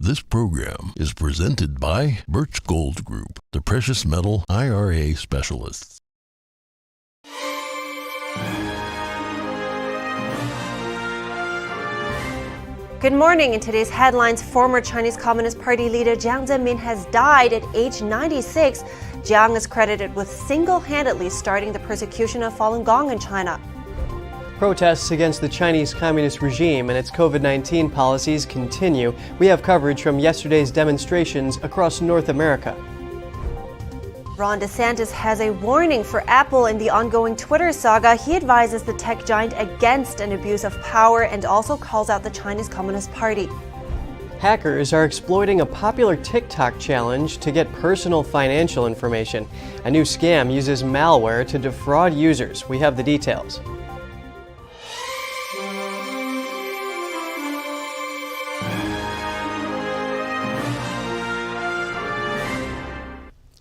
This program is presented by Birch Gold Group, the precious metal IRA specialists. Good morning. In today's headlines, former Chinese Communist Party leader Jiang Zemin has died at age 96. Jiang is credited with single-handedly starting the persecution of Falun Gong in China. Protests against the Chinese Communist regime and its COVID-19 policies continue. We have coverage from yesterday's demonstrations across North America. DeSantis has a warning for Apple in the ongoing Twitter saga. He advises the tech giant against an abuse of power and also calls out the Chinese Communist Party. Hackers are exploiting a popular TikTok challenge to get personal financial information. A new scam uses malware to defraud users. We have the details.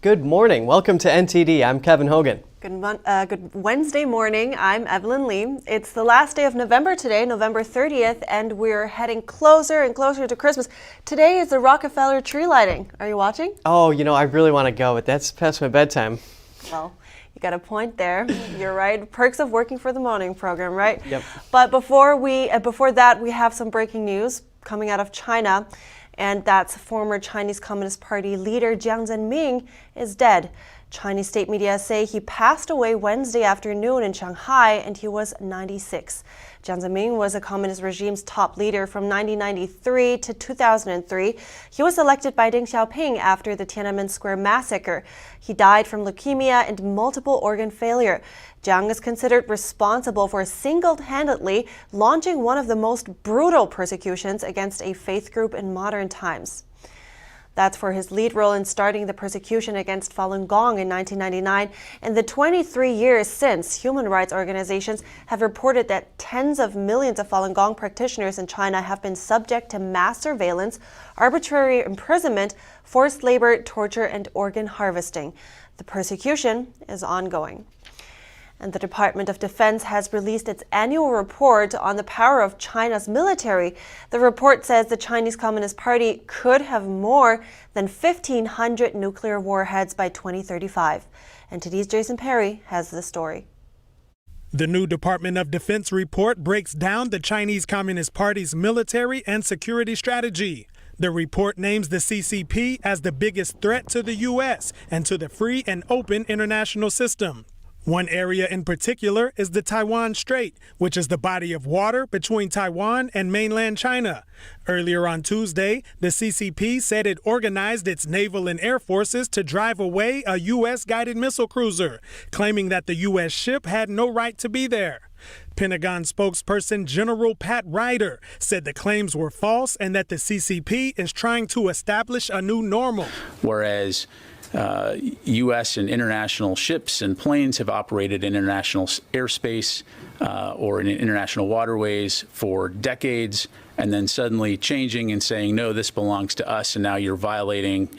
Good morning. Welcome to NTD. I'm Kevin Hogan. Good Wednesday morning. I'm Evelyn Lee. It's the last day of November today, November 30th, and we're heading closer and closer to Christmas. Today is the Rockefeller tree lighting. Are you watching? Oh, I really want to go, but that's past my bedtime. Well, you got a point there. You're right. Perks of working for the morning program, right? Yep. But before that, we have some breaking news coming out of China. And that's former Chinese Communist Party leader Jiang Zemin is dead. Chinese state media say he passed away Wednesday afternoon in Shanghai, and he was 96. Jiang Zemin was the communist regime's top leader from 1993 to 2003. He was elected by Deng Xiaoping after the Tiananmen Square massacre. He died from leukemia and multiple organ failure. Jiang is considered responsible for single-handedly launching one of the most brutal persecutions against a faith group in modern times. That's for his lead role in starting the persecution against Falun Gong in 1999. In the 23 years since, human rights organizations have reported that tens of millions of Falun Gong practitioners in China have been subject to mass surveillance, arbitrary imprisonment, forced labor, torture, and organ harvesting. The persecution is ongoing. And the Department of Defense has released its annual report on the power of China's military. The report says the Chinese Communist Party could have more than 1,500 nuclear warheads by 2035. NTD's Jason Perry has the story. The new Department of Defense report breaks down the Chinese Communist Party's military and security strategy. The report names the CCP as the biggest threat to the U.S. and to the free and open international system. One area in particular is the Taiwan Strait, which is the body of water between Taiwan and mainland China. Earlier on Tuesday, the CCP said it organized its naval and air forces to drive away a U.S. guided missile cruiser, claiming that the U.S. ship had no right to be there. Pentagon spokesperson General Pat Ryder said the claims were false and that the CCP is trying to establish a new normal. Whereas U.S. and international ships and planes have operated in international airspace or in international waterways for decades, and then suddenly changing and saying, no, this belongs to us, and now you're violating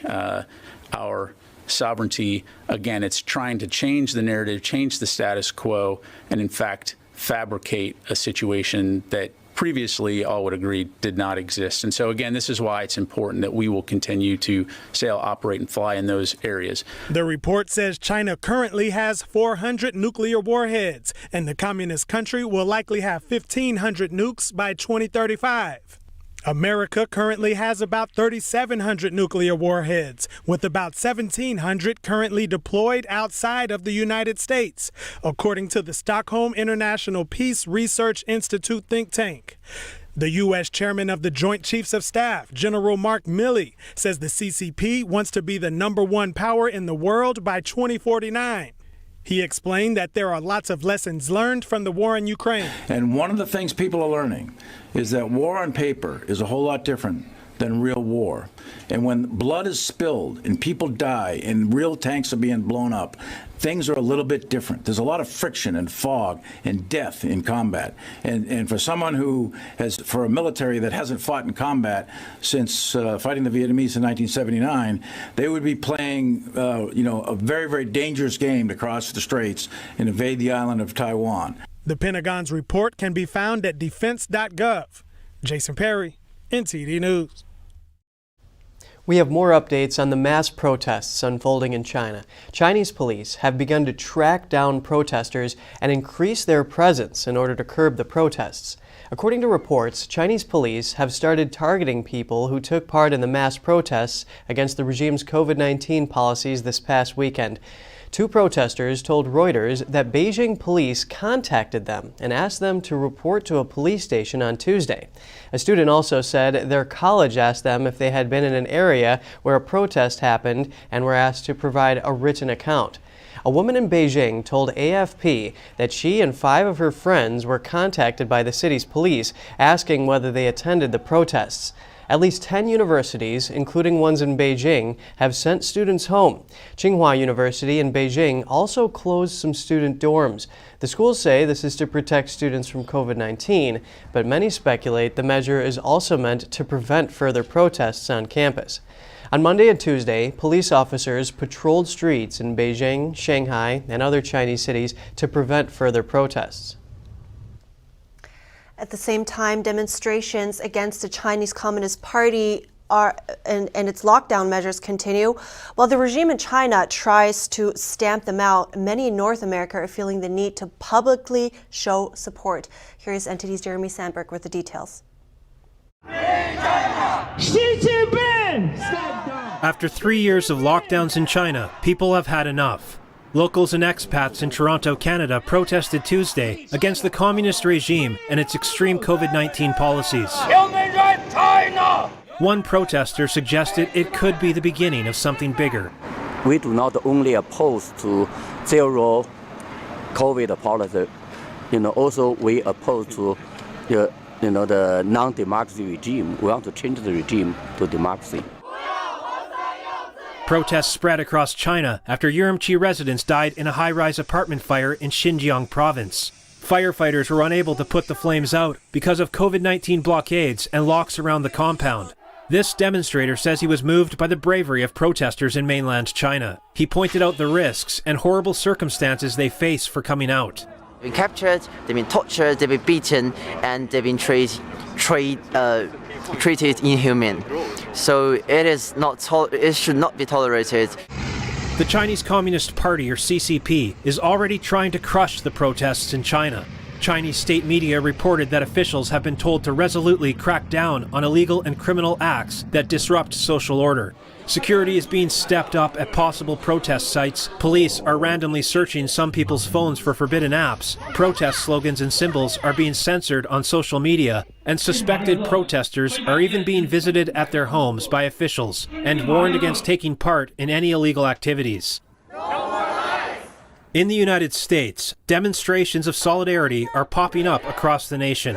our sovereignty. Again, it's trying to change the narrative, change the status quo, and in fact, fabricate a situation that previously all would agree did not exist. And so again, this is why it's important that we will continue to sail, operate, and fly in those areas. The report says China currently has 400 nuclear warheads, and the communist country will likely have 1,500 nukes by 2035. America currently has about 3,700 nuclear warheads, with about 1,700 currently deployed outside of the United States, according to the Stockholm International Peace Research Institute think tank. The U.S. chairman of the Joint Chiefs of Staff, General Mark Milley, says the CCP wants to be the #1 power in the world by 2049. He explained that there are lots of lessons learned from the war in Ukraine. And one of the things people are learning is that war on paper is a whole lot different than real war. And when blood is spilled and people die and real tanks are being blown up, things are a little bit different. There's a lot of friction and fog and death in combat. And for someone who has, for a military that hasn't fought in combat since fighting the Vietnamese in 1979, they would be playing, a very, very dangerous game to cross the straits and invade the island of Taiwan. The Pentagon's report can be found at defense.gov. Jason Perry, NTD News. We have more updates on the mass protests unfolding in China. Chinese police have begun to track down protesters and increase their presence in order to curb the protests. According to reports, Chinese police have started targeting people who took part in the mass protests against the regime's COVID-19 policies this past weekend. 2 protesters told Reuters that Beijing police contacted them and asked them to report to a police station on Tuesday. A student also said their college asked them if they had been in an area where a protest happened and were asked to provide a written account. A woman in Beijing told AFP that she and 5 of her friends were contacted by the city's police asking whether they attended the protests. At least 10 universities, including ones in Beijing, have sent students home. Tsinghua University in Beijing also closed some student dorms. The schools say this is to protect students from COVID-19, but many speculate the measure is also meant to prevent further protests on campus. On Monday and Tuesday, police officers patrolled streets in Beijing, Shanghai, and other Chinese cities to prevent further protests. At the same time, demonstrations against the Chinese Communist Party and its lockdown measures continue. While the regime in China tries to stamp them out, many in North America are feeling the need to publicly show support. Here is NTD's Jeremy Sandberg with the details. After 3 years of lockdowns in China, people have had enough. Locals and expats in Toronto, Canada protested Tuesday against the communist regime and its extreme COVID-19 policies. One protester suggested it could be the beginning of something bigger. We do not only oppose to zero COVID policy, also we oppose to the non-democracy regime. We want to change the regime to democracy. Protests spread across China after Urumqi residents died in a high-rise apartment fire in Xinjiang province. Firefighters were unable to put the flames out because of COVID-19 blockades and locks around the compound. This demonstrator says he was moved by the bravery of protesters in mainland China. He pointed out the risks and horrible circumstances they face for coming out. They've been captured, they've been tortured, they've been beaten, and they've been treated inhuman. So it should not be tolerated. The Chinese Communist Party, or CCP, is already trying to crush the protests in China. Chinese state media reported that officials have been told to resolutely crack down on illegal and criminal acts that disrupt social order. Security is being stepped up at possible protest sites. Police are randomly searching some people's phones for forbidden apps. Protest slogans and symbols are being censored on social media. And suspected protesters are even being visited at their homes by officials and warned against taking part in any illegal activities. In the United States, demonstrations of solidarity are popping up across the nation.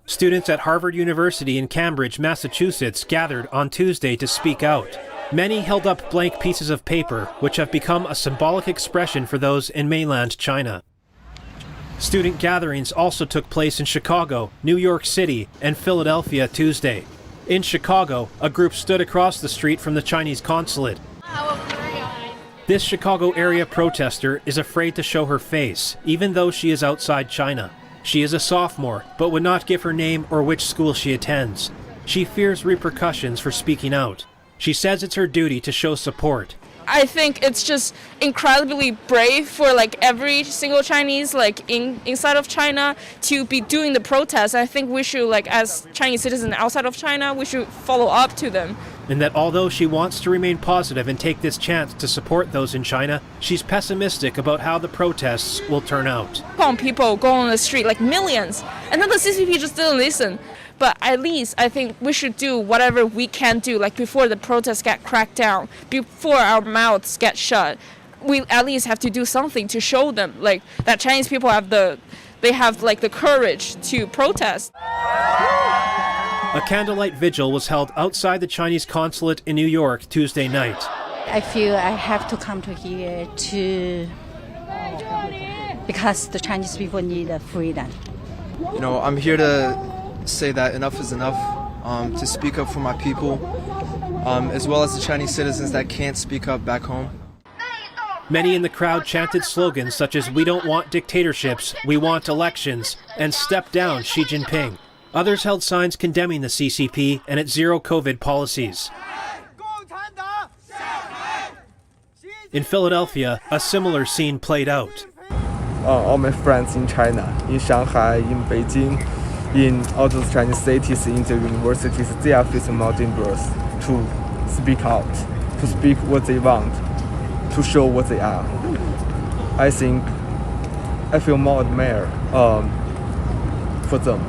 Students at Harvard University in Cambridge, Massachusetts gathered on Tuesday to speak out. Many held up blank pieces of paper, which have become a symbolic expression for those in mainland China. Student gatherings also took place in Chicago, New York City, and Philadelphia Tuesday. In Chicago, a group stood across the street from the Chinese consulate. This Chicago area protester is afraid to show her face, even though she is outside China. She is a sophomore, but would not give her name or which school she attends. She fears repercussions for speaking out. She says it's her duty to show support. I think it's just incredibly brave for every single Chinese inside of China to be doing the protest. I think we should as Chinese citizens outside of China, we should follow up to them. And that although she wants to remain positive and take this chance to support those in China, she's pessimistic about how the protests will turn out. People go on the street millions, and then the CCP just didn't listen. But at least I think we should do whatever we can do, before the protests get cracked down, before our mouths get shut. We at least have to do something to show them that Chinese people have the courage to protest. A candlelight vigil was held outside the Chinese consulate in New York Tuesday night. I feel I have to come to here because the Chinese people need freedom. I'm here to say that enough is enough, to speak up for my people, as well as the Chinese citizens that can't speak up back home. Many in the crowd chanted slogans such as "We don't want dictatorships, we want elections," and "Step down, Xi Jinping." Others held signs condemning the CCP and its zero COVID policies. In Philadelphia, a similar scene played out. All my friends in China, in Shanghai, in Beijing, in all those Chinese cities, in the universities, they are facing more dangerous to speak out, to speak what they want, to show what they are. I think I feel more admired for them.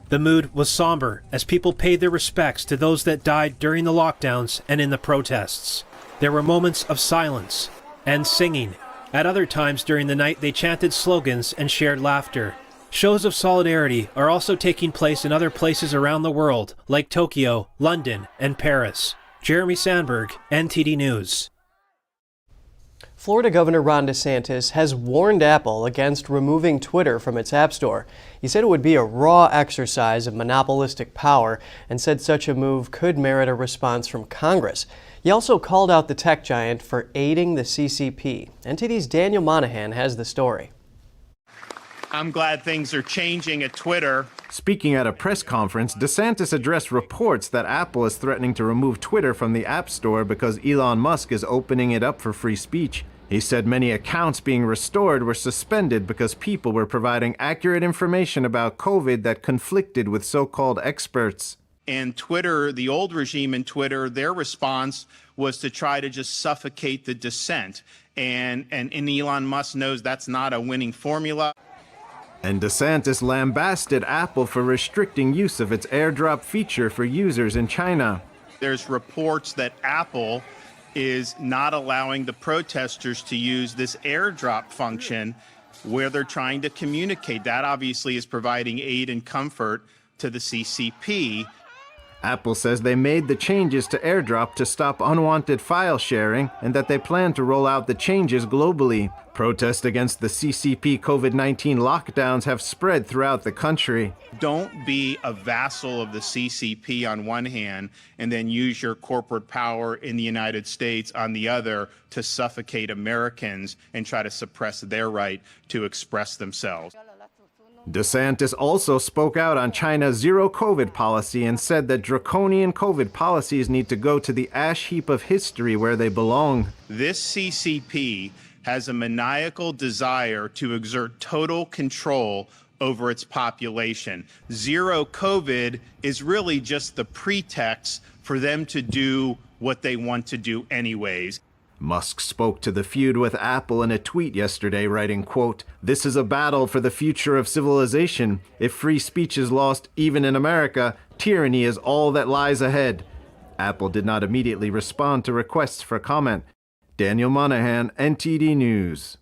The mood was somber as people paid their respects to those that died during the lockdowns and in the protests. There were moments of silence and singing. At other times during the night, they chanted slogans and shared laughter. Shows of solidarity are also taking place in other places around the world, like Tokyo, London, and Paris. Jeremy Sandberg, NTD News. Florida Governor Ron DeSantis has warned Apple against removing Twitter from its App Store. He said it would be a raw exercise of monopolistic power and said such a move could merit a response from Congress. He also called out the tech giant for aiding the CCP. NTD's Daniel Monahan has the story. I'm glad things are changing at Twitter. Speaking at a press conference, DeSantis addressed reports that Apple is threatening to remove Twitter from the App Store because Elon Musk is opening it up for free speech. He said many accounts being restored were suspended because people were providing accurate information about COVID that conflicted with so-called experts. And Twitter, the old regime in Twitter, their response was to try to just suffocate the dissent. And Elon Musk knows that's not a winning formula. And DeSantis lambasted Apple for restricting use of its AirDrop feature for users in China. There's reports that Apple is not allowing the protesters to use this AirDrop function where they're trying to communicate. That obviously is providing aid and comfort to the CCP. Apple says they made the changes to AirDrop to stop unwanted file sharing and that they plan to roll out the changes globally. Protests against the CCP COVID-19 lockdowns have spread throughout the country. Don't be a vassal of the CCP on one hand and then use your corporate power in the United States on the other to suffocate Americans and try to suppress their right to express themselves. DeSantis also spoke out on China's zero COVID policy and said that draconian COVID policies need to go to the ash heap of history where they belong. This CCP has a maniacal desire to exert total control over its population. Zero COVID is really just the pretext for them to do what they want to do anyways. Musk spoke to the feud with Apple in a tweet yesterday, writing, quote, "This is a battle for the future of civilization. If free speech is lost even in America, tyranny is all that lies ahead." Apple did not immediately respond to requests for comment. Daniel Monahan, NTD News.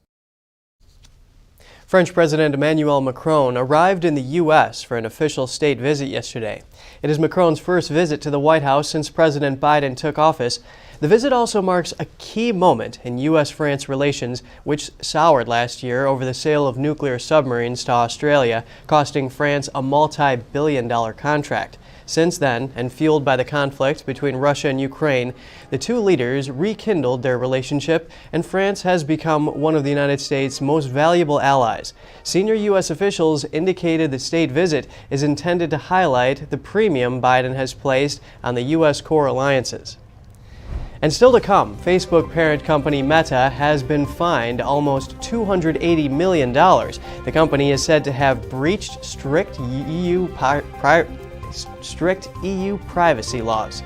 French President Emmanuel Macron arrived in the U.S. for an official state visit yesterday. It is Macron's first visit to the White House since President Biden took office. The visit also marks a key moment in U.S.-France relations, which soured last year over the sale of nuclear submarines to Australia, costing France a multi-billion-dollar contract. Since then, and fueled by the conflict between Russia and Ukraine, the two leaders rekindled their relationship, and France has become one of the United States' most valuable allies. Senior U.S. officials indicated the state visit is intended to highlight the premium Biden has placed on the U.S. core alliances. And still to come, Facebook parent company Meta has been fined almost $280 million. The company is said to have breached strict EU privacy laws.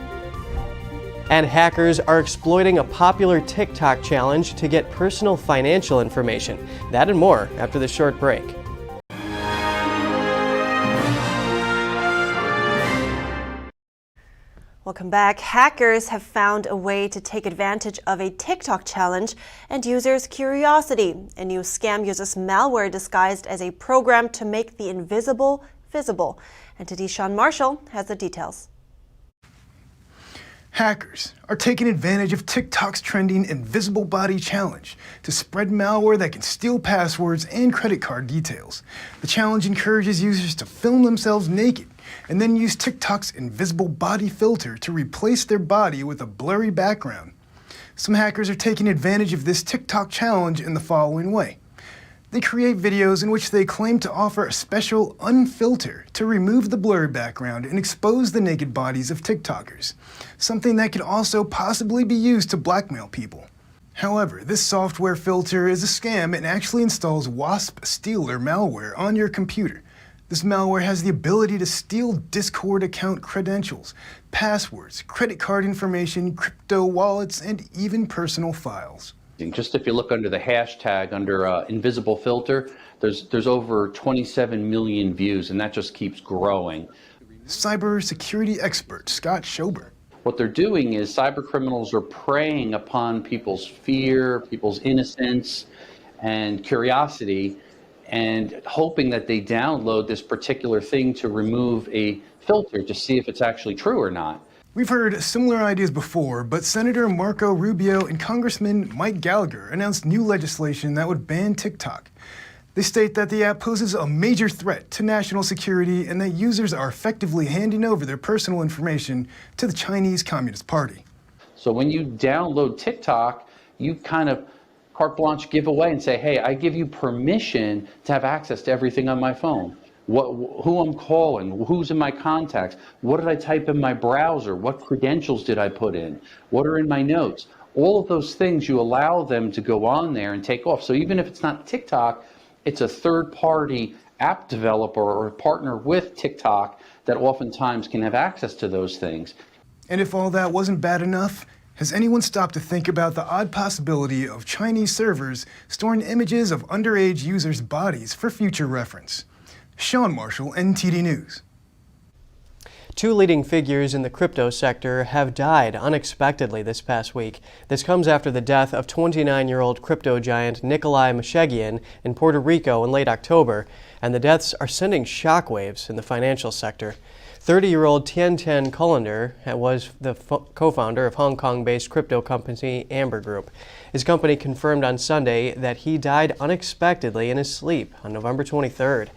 And hackers are exploiting a popular TikTok challenge to get personal financial information. That and more after this short break. Welcome back. Hackers have found a way to take advantage of a TikTok challenge and users' curiosity. A new scam uses malware disguised as a program to make the invisible visible. NTD Sean Marshall has the details. Hackers are taking advantage of TikTok's trending Invisible Body Challenge to spread malware that can steal passwords and credit card details. The challenge encourages users to film themselves naked and then use TikTok's invisible body filter to replace their body with a blurry background. Some hackers are taking advantage of this TikTok challenge in the following way. They create videos in which they claim to offer a special unfilter to remove the blurry background and expose the naked bodies of TikTokers, something that could also possibly be used to blackmail people. However, this software filter is a scam and actually installs WASP Stealer malware on your computer. This malware has the ability to steal Discord account credentials, passwords, credit card information, crypto wallets, and even personal files. Just if you look under the hashtag under invisible filter, there's over 27 million views, and that just keeps growing. Cybersecurity expert Scott Schober. What they're doing is cyber criminals are preying upon people's fear, people's innocence, and curiosity, and hoping that they download this particular thing to remove a filter to see if it's actually true or not. We've heard similar ideas before, but Senator Marco Rubio and Congressman Mike Gallagher announced new legislation that would ban TikTok. They state that the app poses a major threat to national security and that users are effectively handing over their personal information to the Chinese Communist Party. So when you download TikTok, you kind of carte blanche give away and say, hey, I give you permission to have access to everything on my phone. Who I'm calling, who's in my contacts, what did I type in my browser, what credentials did I put in, what are in my notes. All of those things you allow them to go on there and take off. So even if it's not TikTok, it's a third-party app developer or a partner with TikTok that oftentimes can have access to those things. And if all that wasn't bad enough, has anyone stopped to think about the odd possibility of Chinese servers storing images of underage users' bodies for future reference? Sean Marshall, NTD News. Two leading figures in the crypto sector have died unexpectedly this past week. This comes after the death of 29-year-old crypto giant Nikolai Meshegian in Puerto Rico in late October, and the deaths are sending shockwaves in the financial sector. 30-year-old Tian Cullender was the co-founder of Hong Kong-based crypto company Amber Group. His company confirmed on Sunday that he died unexpectedly in his sleep on November 23rd.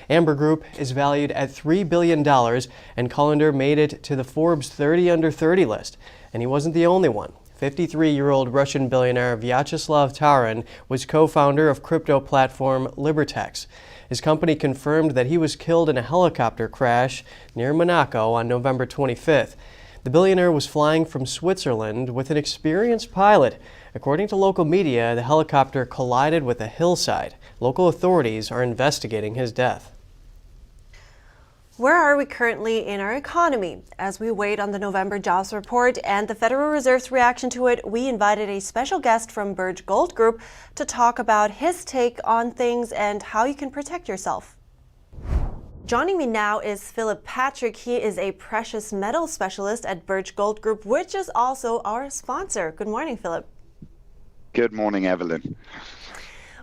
Amber Group is valued at $3 billion, and Cullender made it to the Forbes 30 Under 30 list. And he wasn't the only one. 53-year-old Russian billionaire Vyacheslav Taran was co-founder of crypto platform Libertex. His company confirmed that he was killed in a helicopter crash near Monaco on November 25th. The billionaire was flying from Switzerland with an experienced pilot. According to local media, the helicopter collided with a hillside. Local authorities are investigating his death. Where are we currently in our economy? As we wait on the November jobs report and the Federal Reserve's reaction to it, we invited a special guest from Birch Gold Group to talk about his take on things and how you can protect yourself. Joining me now is Philip Patrick. He is a precious metal specialist at Birch Gold Group, which is also our sponsor. Good morning, Philip. Good morning, Evelyn.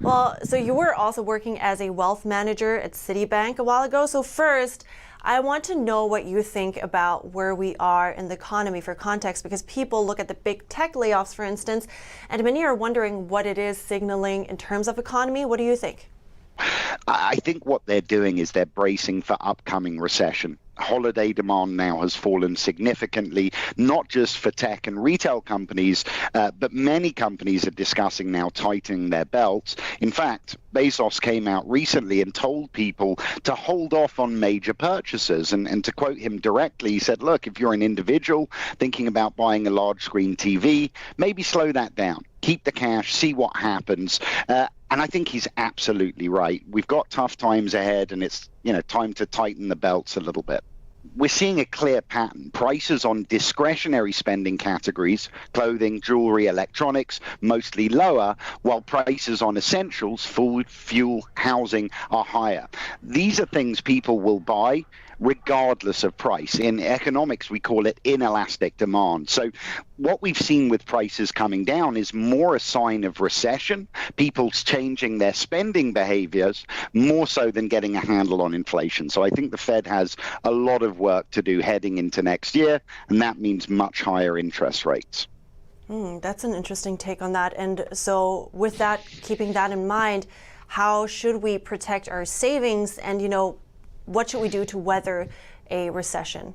Well, so you were also working as a wealth manager at Citibank a while ago. So first, I want to know what you think about where we are in the economy for context, because people look at the big tech layoffs, for instance, and many are wondering what it is signaling in terms of economy. What do you think? I think what they're doing is they're bracing for upcoming recession. Holiday demand now has fallen significantly, not just for tech and retail companies, but many companies are discussing now tightening their belts. In fact, Bezos came out recently and told people to hold off on major purchases. And to quote him directly, he said, look, if you're an individual thinking about buying a large screen TV, maybe slow that down. Keep the cash, see what happens. And I think he's absolutely right. We've got tough times ahead, and it's time to tighten the belts a little bit. We're seeing a clear pattern. Prices on discretionary spending categories, clothing, jewelry, electronics, mostly lower, while prices on essentials, food, fuel, housing are higher. These are things people will buy regardless of price. In economics, we call it inelastic demand. So what we've seen with prices coming down is more a sign of recession, people changing their spending behaviors, more so than getting a handle on inflation. So I think the Fed has a lot of work to do heading into next year, and that means much higher interest rates. That's an interesting take on that. And so with that, keeping that in mind, how should we protect our savings, and what should we do to weather a recession?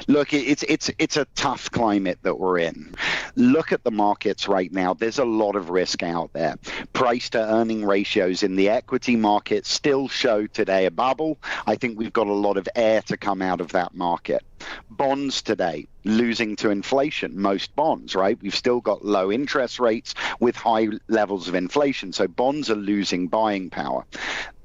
Look, it's a tough climate that we're in. Look at the markets right now. There's a lot of risk out there. Price to earning ratios in the equity market still show today a bubble. I think we've got a lot of air to come out of that market. Bonds today losing to inflation, most bonds, right? We've still got low interest rates with high levels of inflation. So bonds are losing buying power.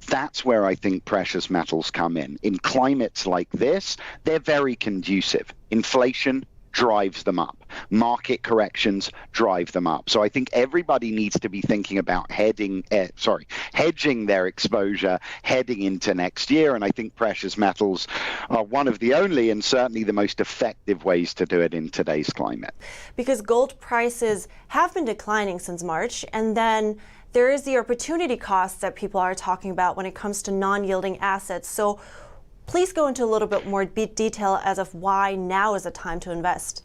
That's where I think precious metals come in. In climates like this, they're very conducive. Inflation drives them up. Market corrections drive them up. So I think everybody needs to be thinking about hedging their exposure heading into next year. And I think precious metals are one of the only and certainly the most effective ways to do it in today's climate. Because gold prices have been declining since March, and then there is the opportunity cost that people are talking about when it comes to non-yielding assets. So please go into a little bit more detail as of why now is the time to invest.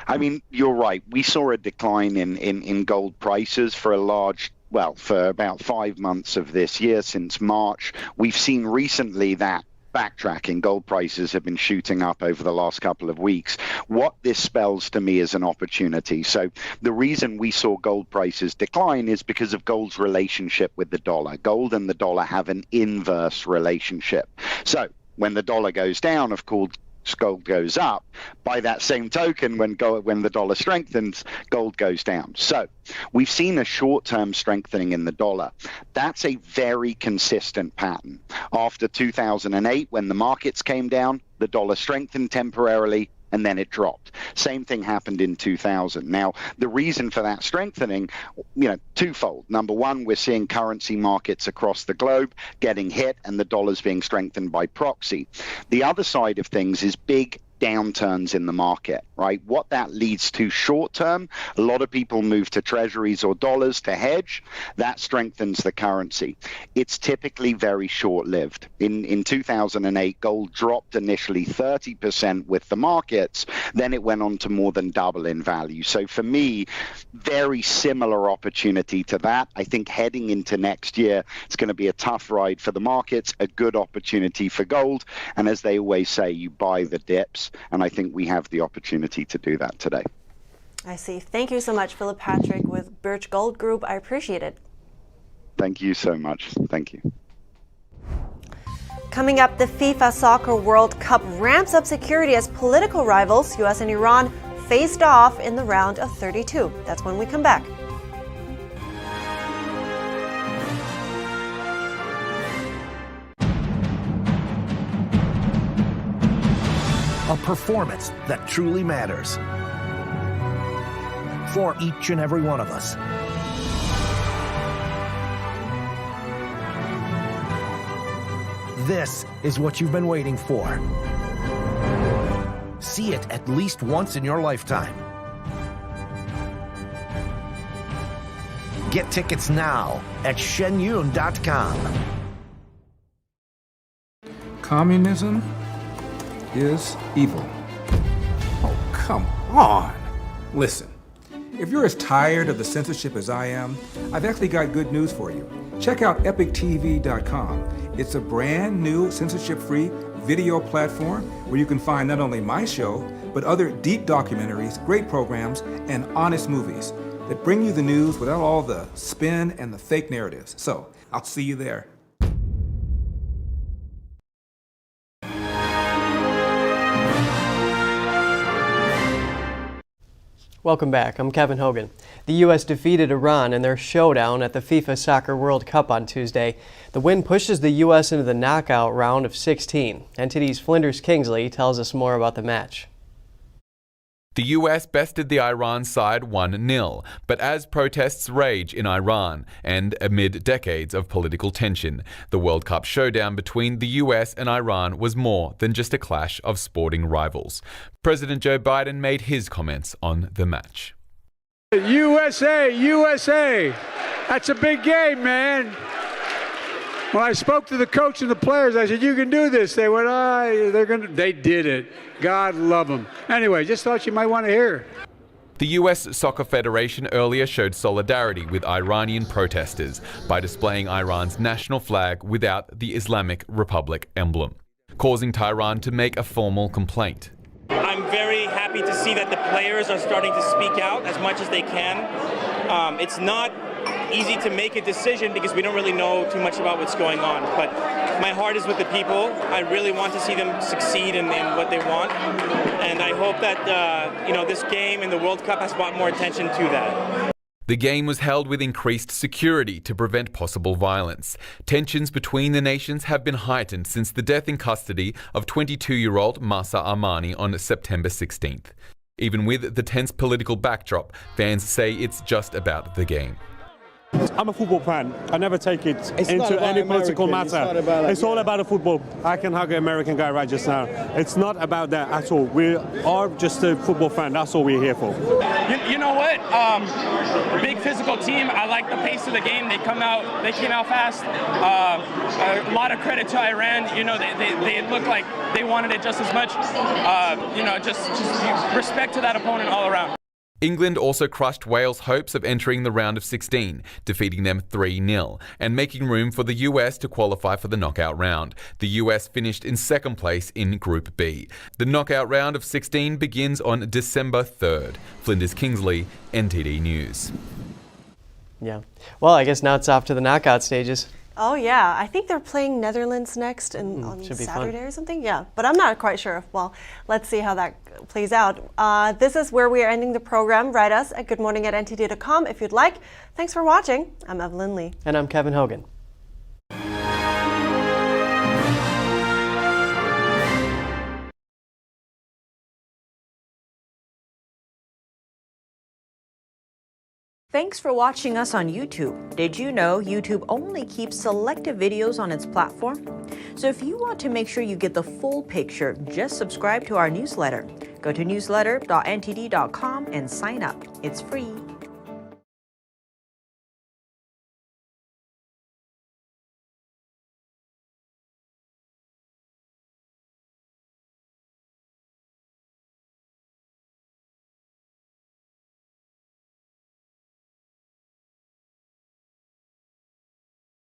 I mean, you're right. We saw a decline in gold prices for about 5 months of this year since March. We've seen recently that backtracking. Gold prices have been shooting up over the last couple of weeks. What this spells to me is an opportunity. So the reason we saw gold prices decline is because of gold's relationship with the dollar. Gold and the dollar have an inverse relationship. So when the dollar goes down, of course, gold goes up. By that same token, when the dollar strengthens, gold goes down. So we've seen a short-term strengthening in the dollar. That's a very consistent pattern. After 2008, when the markets came down, the dollar strengthened temporarily, and then it dropped. Same thing happened in 2000. Now, the reason for that strengthening, twofold. Number one, we're seeing currency markets across the globe getting hit and the dollar's being strengthened by proxy. The other side of things is big downturns in the market, right? What that leads to short term, a lot of people move to treasuries or dollars to hedge. That strengthens the currency. It's typically very short-lived. In 2008, gold dropped initially 30% with the markets, then it went on to more than double in value. So for me, very similar opportunity to that. I think heading into next year, it's going to be a tough ride for the markets, a good opportunity for gold. And as they always say, you buy the dips. And I think we have the opportunity to do that today. I see. Thank you so much, Philip Patrick with Birch Gold Group. I appreciate it. Thank you so much. Thank you. Coming up, the FIFA Soccer World Cup ramps up security as political rivals, U.S. and Iran, faced off in the round of 32. That's when we come back. A performance that truly matters for each and every one of us. This is what you've been waiting for. See it at least once in your lifetime. Get tickets now at shenyun.com. Communism is evil. Oh, come on. Listen, if you're as tired of the censorship as I am, I've actually got good news for you. Check out epictv.com. It's a brand new censorship-free video platform where you can find not only my show, but other deep documentaries, great programs, and honest movies that bring you the news without all the spin and the fake narratives. So, I'll see you there. Welcome back. I'm Kevin Hogan. The U.S. defeated Iran in their showdown at the FIFA Soccer World Cup on Tuesday. The win pushes the U.S. into the knockout round of 16. NTD's Flinders Kingsley tells us more about the match. The U.S. bested the Iran side 1-0, but as protests rage in Iran and amid decades of political tension, the World Cup showdown between the U.S. and Iran was more than just a clash of sporting rivals. President Joe Biden made his comments on the match. USA, USA, that's a big game, man. When I spoke to the coach and the players, I said, you can do this. They went, they did it. God love them. Anyway, just thought you might want to hear. The U.S. Soccer Federation earlier showed solidarity with Iranian protesters by displaying Iran's national flag without the Islamic Republic emblem. causing Tehran to make a formal complaint. I'm very happy to see that the players are starting to speak out as much as they can. It's not easy to make a decision because we don't really know too much about what's going on, but my heart is with the people. I really want to see them succeed in what they want, and I hope that this game and the World Cup has brought more attention to that. The game was held with increased security to prevent possible violence. Tensions between the nations have been heightened since the death in custody of 22-year-old Mahsa Amini on September 16th. Even with the tense political backdrop, fans say it's just about the game. I'm a football fan. I never take it into any political matter. It's all about the football. I can hug an American guy right just now. It's not about that at all. We are just a football fan. That's all we're here for. You know what? Big physical team. I like the pace of the game. They came out fast. A lot of credit to Iran. They look like they wanted it just as much. Just respect to that opponent all around. England also crushed Wales' hopes of entering the round of 16, defeating them 3-0, and making room for the US to qualify for the knockout round. The US finished in second place in Group B. The knockout round of 16 begins on December 3rd. Flinders Kingsley, NTD News. Yeah. Well, I guess now it's off to the knockout stages. Oh yeah, I think they're playing Netherlands next on Saturday or something. Yeah, but I'm not quite sure. Well, let's see how that plays out. This is where we are ending the program. Write us at goodmorning@ntd.com if you'd like. Thanks for watching. I'm Evelyn Lee. And I'm Kevin Hogan. Thanks for watching us on YouTube. Did you know YouTube only keeps selected videos on its platform? So if you want to make sure you get the full picture, just subscribe to our newsletter. Go to newsletter.ntd.com and sign up. It's free.